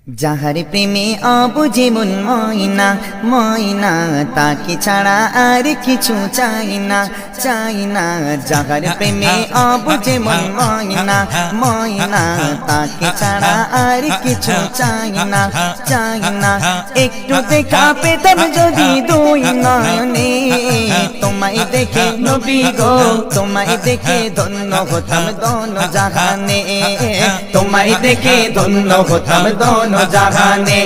যাহার প্রেমে অবুঝে মন ময়না ময়না, তাকে ছাড়া আর কিছু চাই না চাই না। যাহার প্রেমে অবুঝে মন ময়না ময়না, তাকে ছাড়া আর কিছু চাই না চাই না। একটু দেখা পেতাম যদি দুই নয়নে, তোমায় দেখে নবী গো তোমায় দেখে ধন্য হতাম দোনো জাহানে, তোমায় দেখে ধন্য হতাম দোনো জাহানে।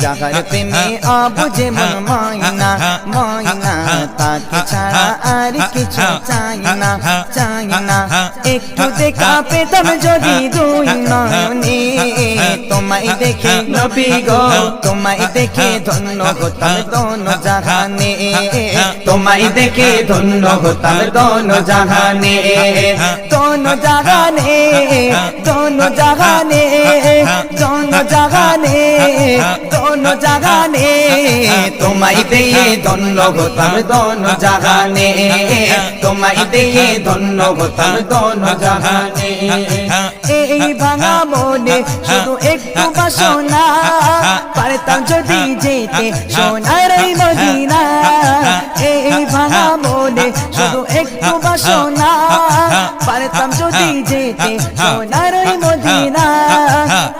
যাহার প্রেমে অবুঝে মন ময়না ময়না, তাকে ছাড়া আর কিছু চাই না চাই না। একটু দেখা পেতাম যদি দুই নয়নে, তোমায় দেখে নবী গো তোমায় দেখে ধন্য হতাম দোনো জাহানে, তোমায় দেখে ধন্য হতাম দোনো জাহানে। দোনো জাহানে দোনো জাহানে দোনো জাহানে দোনো জাহানে, তোমায় দেখে ধন্য হতাম দোনো জাহানে, তোমায় দেখে ধন্য হতাম দোনো জাহানে। এই ভাঙা মনে শুধু একটু বাসনা, পারতাম যদি যেতে সোনার মদিনা। এই ভাঙা মনে শুধু একটু বাসনা, পারতাম যদি যেতে সোনার মদিনা।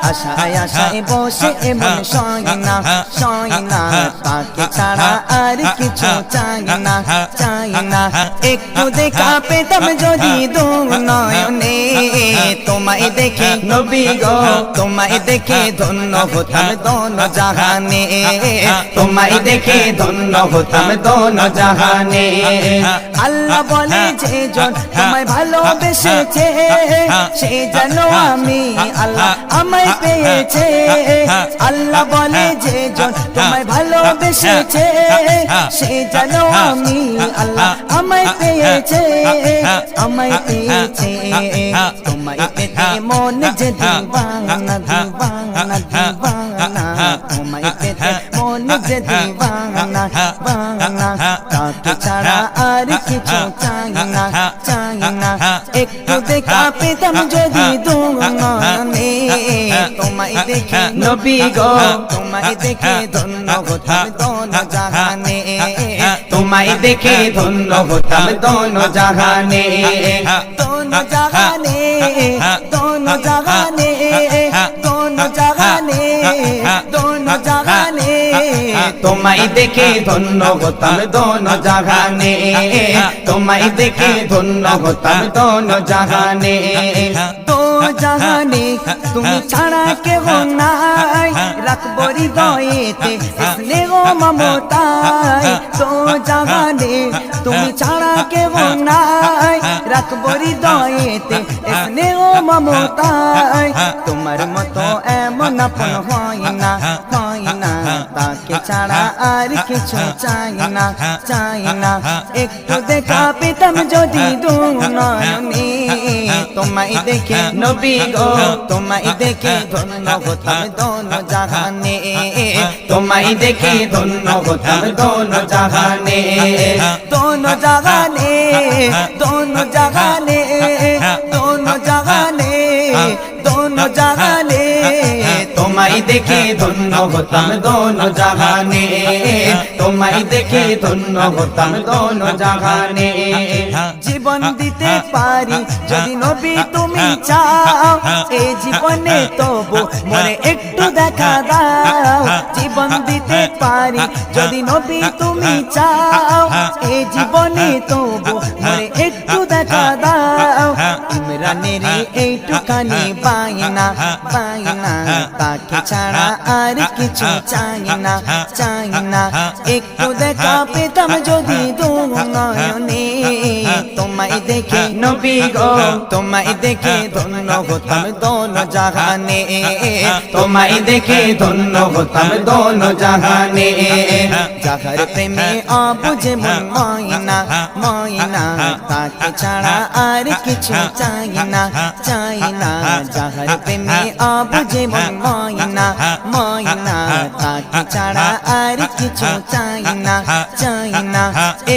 আশায় আশায় বসে এমন সয়না সয়না, তাকে ছাড়া আর কিছু চাই না চাই না। একটু দেখা পেতাম যদি দু নয়নে, তোমায় দেখে নবী গো তোমায় দেখে ধন্য হতাম দোনো জাহানে, তোমায় দেখে ধন্য হতাম দোনো জাহানে। আল্লাহ বলে যে জন তোমায় ভালোবেসেছে, সে যেন আমি আল্লাহ আমায় পেয়েছে। আল্লাহ বলে যে জন তোমায় ভালোবেসেছে, সে যেন আমি আল্লাহ আমায় পেয়েছে আমায় পেয়েছে। তোমায় পেতে মন যে দিবানা দিবানা দিবানা, তোমায় পেতে মন যে দিবানা দিবানা। তাকে ছাড়া আর কিছু চাই না চাই না। একটু দেখা পেতাম যদি দু নয়নে, তোমায় দেখে নবী গো তোমায় দেখে ধন্য হতাম দোনো জাহানে, তোমায় দেখে ধন্য হতাম দোনো জাহানে। দোনো জাহানে দোনো জাহানে দোনো জাহানে দোনো জাহানে, তোমায় দেখে ধন্য হতাম দোনো জাহানে, তোমায় দেখে ধন্য হতাম দোনো জাহানে। দো জাহানে তুমি ছাড়া কেহ নাই, রাখবো হৃদয়েতে স্নেহ মমতায়। দো জাহানে তুমি ছাড়া কেহ নাই, রাখবো হৃদয়েতে স্নেহ মমতায়। তোমার মতো এমন আপন হয় না হয় না, তাকে ছাড়া আর কিছু চাই না চাই না। একটু দেখা পেতাম যদি দু নয়নে, তোমায় দেখে নবী গো তোমায় দেখে ধন্য হতাম দোনো জাহানে, তোমায় দেখে ধন্য হতাম দোনো জাহানে। দোনো জাহানে দোনো জাহানে দোনো জাহানে দোনো জাহানে, তোমায় দেখে ধন্য হতাম দোনো জাহানে, তোমায় দেখে ধন্য হতাম দোনো জাহানে। জীবন দিতে পারি যদি নবী তুমি চাও, এই জীবনে তবু মনে একটু দেখা দাও। জীবন দিতে পারি যদি নবী তুমি চাও, এই জীবনে তবু মনে একটু দেখা দাও। ইমরানের এইটুখানি বায়না বায়না, তাকে ছাড়া আর কিছু চাই না চাই না। একটু দেখা পেতাম যদি দু নয়নে, তোমায় দেখে নবী গো তোমায় দেখে ধন্য হতাম দোনো জাহানে, তোমায় দেখে ধন্য হতাম দোনো জাহানে। যাহার প্রেমে অবুঝে মন ময়না ময়না, তাকে ছাড়া আর কিছু চাই না চাই না। যাহার প্রেমে অবুঝে মন ময়না ময়না, তাকে ছাড়া আর কিছু চাই না, চাই না।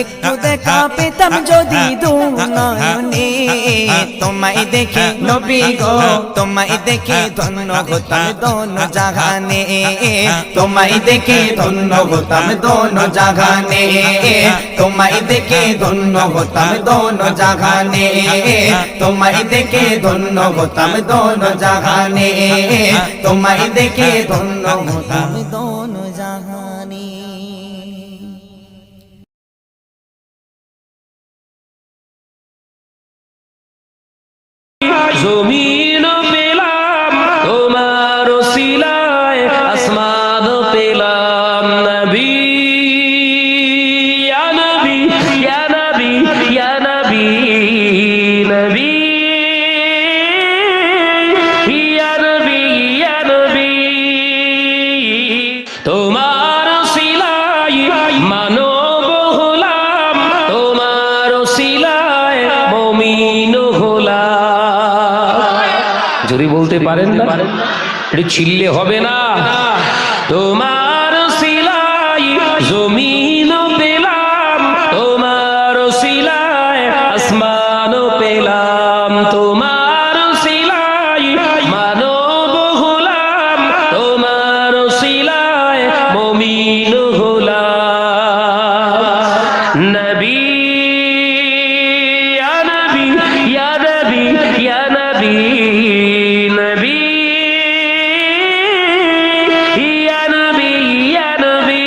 একটু দেখা পেতাম যদি দু নয়নে, তোমায় দেখে নবী গো, তোমায় দেখে ধন্য হতাম দোনো জাহানে, তোমায় দেখে ধন্য হতাম দোনো জাহানে, তোমায় দেখে ধন্য হতাম দোনো জাহানে, তোমায় দেখে ধন্য হতাম দোনো জাহানে, তোমায় দেখে ধন্য হতাম দোনো জাহানে। জমিন পেলাম তোমার ওসিলায়, আসমান পেলাম নবী, ইয়া নবী, ইয়া নবী, ইয়া নবী, নবী, ইয়া নবী, ইয়া নবী। তোমার ওসিলায় মানব হলাম, তোমার ওসিলায় মুমিন হলাম। যদি বলতে পারেন না, এটা চিল্লে হবে না। তোমার ওসিলায় জমিন পেলাম, তোমার ওসিলায় আসমান পেলাম, তোমার ওসিলায় মানব হলাম, তোমার ওসিলায় মুমিন হলাম নবী, ইয়া নবী, ইয়া নবী, ইয়া নবী, নবী, ইয়া নবী, ইয়া নবী।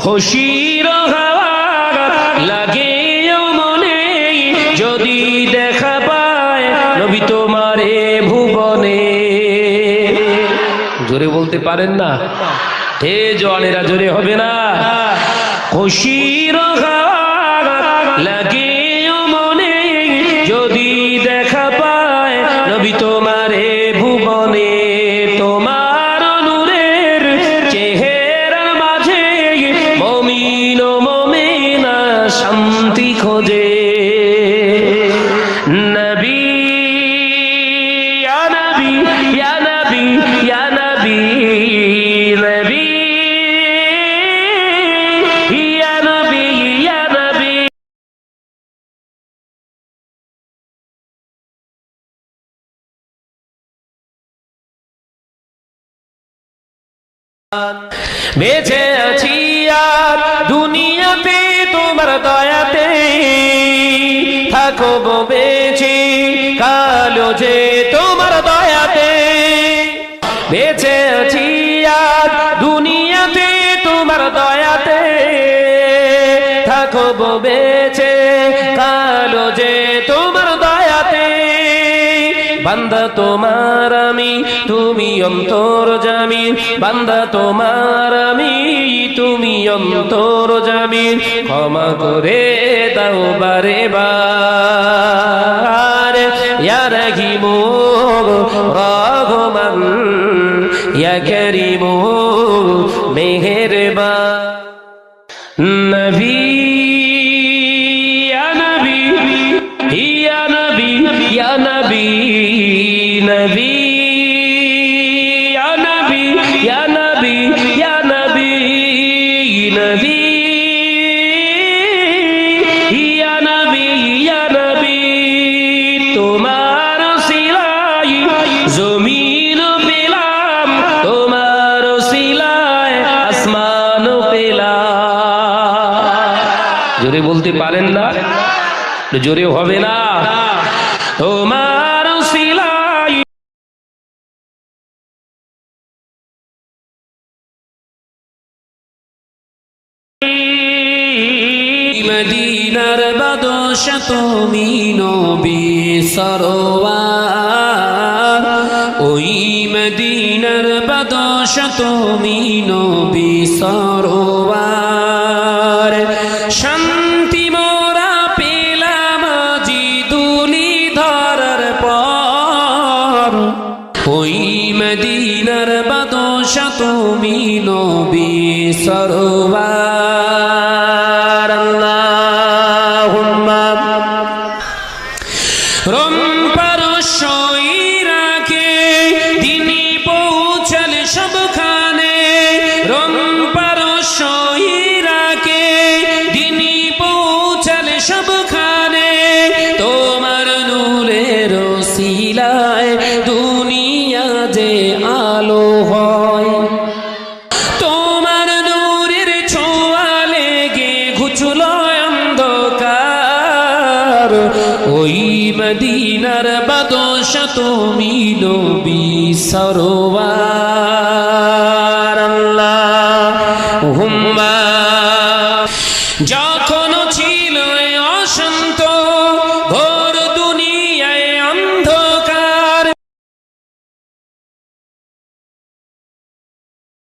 খুশির হাওয়া লাগে মনে যদি দেখা পায় নবী তোমারে ভুবনে। জোরে বলতে পারেন না, হে জওয়ানেরা জোরে হবে না। খুশির হাওয়া লাগে মনে যদি দেখা পায় নবী তোমারে ভুবনে, তোমার নূরের চেহারার মাঝে মুমিন ও মুমিনা শান্তি খোঁজে নবী, ইয়া নবী, ইয়া নবী, ইয়া নবী, নবী, ইয়া নবী, ইয়া নবী। বেঁচে আছি আর দুনিয়াতে তোমার দয়াতে, থাকবো বেঁচে কালো যে তোমার দয়াতে। বেঁচে আছি আর দুনিয়াতে তোমার দয়াতে, থাকবো বেঁচে কালো যে তোমার দয়াতে। বান্দা তোমার আমি, তুমি অন্তর্যামী, বান্দা তোমার আমি, তুমি অন্তর্যামী। ক্ষমা করে দাও বারে বার, ইয়া রহিম রহমান, ইয়া করিম মেহেরবান নবী, ইয়া নবী, ইয়া নবী, ইয়া নবী, নবী, ইয়া নবী, ইয়া নবী, ইয়া নবী, নবী, ইয়া নবী, ইয়া নবী। তোমার ওসিলায় জমিন পেলাম, তোমার ওসিলায় আসমান পেলাম। জোরে বলতে পারেন না, জোরে হবে না। তোমার ওসিলায় মদিনার বাদশা তুমি নবী সরওয়ার, ওই মদিনার বাদশা তুমি নবী সরওয়ার। শান্তি মোরা পেলাম জি দুলি ধরার পর, ওই মদিনার বাদশা তুমি নবী সরওয়ার। আল্লাহুম্মা রম পরশই রাখে দিনী পৌঁছল সবখানে, রম যায় দুনিয়া যে আলো হয় তোমার নূরের ছোঁয়া লেগে ঘুচলো অন্ধকার ওই মদিনার বাদশা তুমি নবী সরওয়ার